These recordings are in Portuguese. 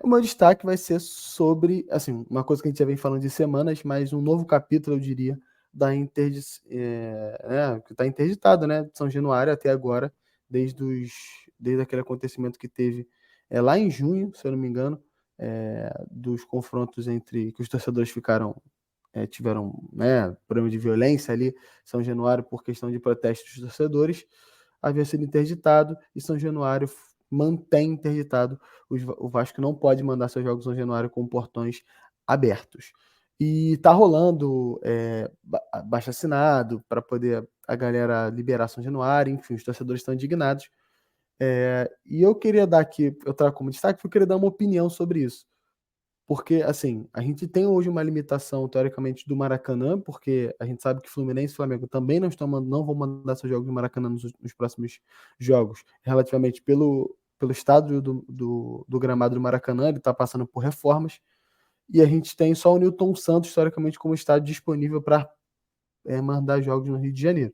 O meu destaque vai ser sobre, assim, uma coisa que a gente já vem falando de semanas, mas um novo capítulo, eu diria, da que está interditado, né, de São Januário até agora, desde aquele acontecimento que teve lá em junho, se eu não me engano, dos confrontos entre que os torcedores tiveram, né, problema de violência ali, São Januário por questão de protestos dos torcedores, havia sido interditado e São Januário mantém interditado. O Vasco não pode mandar seus jogos São Januário com portões abertos. E tá rolando abaixo-assinado para poder a galera liberar São Januário, enfim, os torcedores estão indignados. E eu queria dar aqui, eu trago como destaque, porque eu queria dar uma opinião sobre isso. Porque, assim, a gente tem hoje uma limitação, teoricamente, do Maracanã, porque a gente sabe que Fluminense e Flamengo também não vão mandar seus jogos no Maracanã nos próximos jogos, relativamente pelo estado do gramado do Maracanã, ele está passando por reformas, e a gente tem só o Newton Santos, teoricamente, como estádio disponível para mandar jogos no Rio de Janeiro.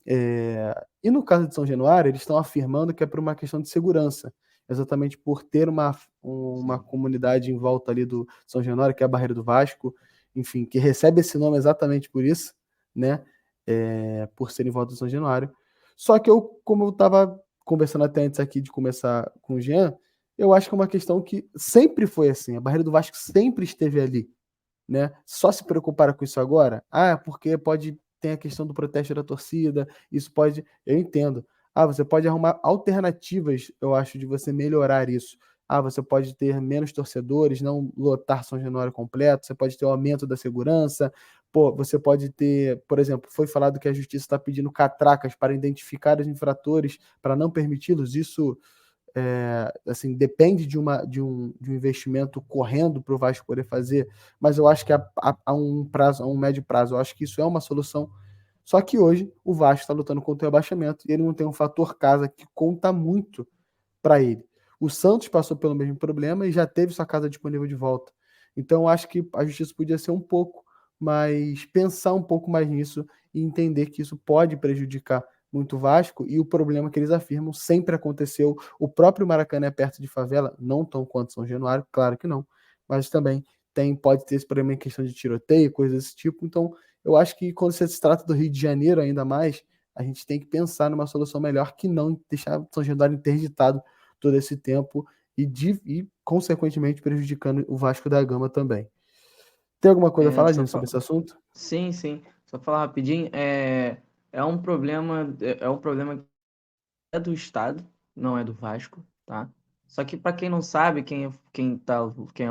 E no caso de São Januário, eles estão afirmando que é por uma questão de segurança, exatamente por ter uma comunidade em volta ali do São Januário, que é a Barreira do Vasco, enfim, que recebe esse nome exatamente por isso, né? Por ser em volta do São Januário. Só que como eu estava conversando até antes aqui de começar com o Jean, eu acho que é uma questão que sempre foi assim, a Barreira do Vasco sempre esteve ali, né? Só se preocuparam com isso agora? Porque tem a questão do protesto da torcida, isso pode, eu entendo. Você pode arrumar alternativas, eu acho, de você melhorar isso. Você pode ter menos torcedores, não lotar São Januário completo, você pode ter o aumento da segurança, você pode ter, por exemplo, foi falado que a justiça está pedindo catracas para identificar os infratores, para não permiti-los, isso assim, depende de um investimento correndo para o Vasco poder fazer, mas eu acho que a um médio prazo, eu acho que isso é uma solução. Só que hoje o Vasco está lutando contra o rebaixamento e ele não tem um fator casa que conta muito para ele. O Santos passou pelo mesmo problema e já teve sua casa disponível de volta. Então eu acho que a justiça podia ser um pouco mais, pensar um pouco mais nisso e entender que isso pode prejudicar muito o Vasco, e o problema que eles afirmam sempre aconteceu. O próprio Maracanã é perto de favela, não tão quanto São Januário, claro que não, mas também pode ter esse problema em questão de tiroteio, coisas desse tipo. Então eu acho que quando se trata do Rio de Janeiro ainda mais, a gente tem que pensar numa solução melhor que não deixar São Januário interditado todo esse tempo consequentemente, prejudicando o Vasco da Gama também. Tem alguma coisa a falar, gente, sobre esse assunto? Sim, sim. Só falar rapidinho, é um problema que é do Estado, não é do Vasco, tá? Só que para quem não sabe, quem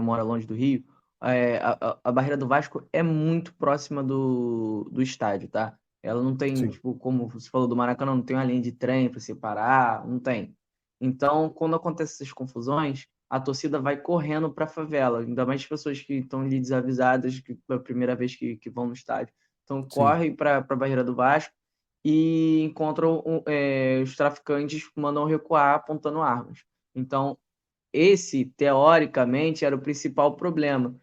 mora longe do Rio, a barreira do Vasco é muito próxima do estádio, tá? Ela não tem, Sim. tipo, como você falou do Maracanã, não tem uma linha de trem para separar, não tem. Então, quando acontecem essas confusões, a torcida vai correndo para a favela, ainda mais as pessoas que estão ali desavisadas, que é a primeira vez que vão no estádio. Então, Sim. corre para a barreira do Vasco e encontram os traficantes mandam recuar apontando armas. Então, esse, teoricamente, era o principal problema.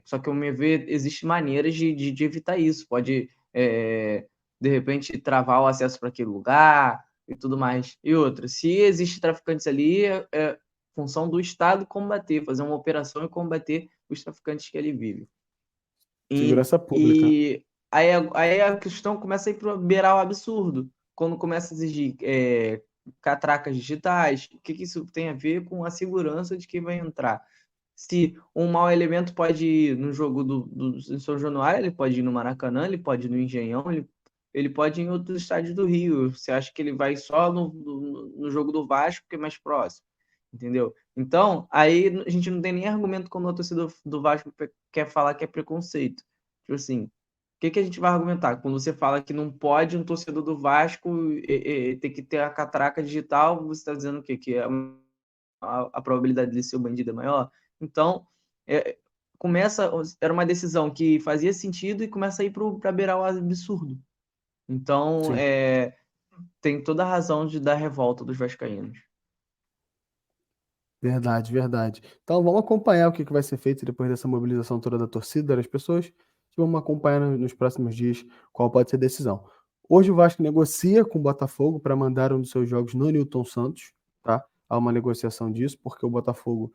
Só que, ao meu ver, existem maneiras de evitar isso. Pode, de repente, travar o acesso para aquele lugar e tudo mais. E outra, se existe traficantes ali, é função do Estado combater, fazer uma operação e combater os traficantes que ali vivem. E, Segurança pública. e aí a questão começa a ir para beirar o absurdo. Quando começa a exigir catracas digitais, o que isso tem a ver com a segurança de quem vai entrar? Se um mau elemento pode ir no jogo do São Januário, ele pode ir no Maracanã, ele pode ir no Engenhão, ele pode ir em outros estádios do Rio. Você acha que ele vai só no jogo do Vasco, que é mais próximo? Entendeu? Então, aí a gente não tem nem argumento quando a torcida do Vasco quer falar que é preconceito. Tipo assim, o que a gente vai argumentar? Quando você fala que não pode um torcedor do Vasco ter que ter a catraca digital, você está dizendo o quê? Que a probabilidade de ser o bandido é maior? Então, é, era uma decisão que fazia sentido e começa a ir para beirar o absurdo. Então, Sim. tem toda a razão de dar revolta dos vascaínos. Verdade, verdade. Então vamos acompanhar o que vai ser feito depois dessa mobilização toda da torcida, das pessoas. E vamos acompanhar nos próximos dias qual pode ser a decisão. Hoje o Vasco negocia com o Botafogo para mandar um dos seus jogos no Newton Santos, tá? a uma negociação disso, porque o Botafogo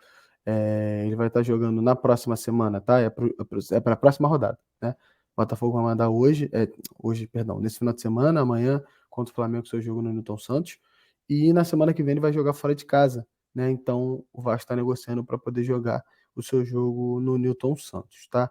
ele vai estar jogando na próxima semana, tá? É para a próxima rodada, né? O Botafogo vai mandar hoje, perdão, nesse final de semana, amanhã, contra o Flamengo, seu jogo no Newton Santos, e na semana que vem ele vai jogar fora de casa, né? Então o Vasco está negociando para poder jogar o seu jogo no Newton Santos, tá?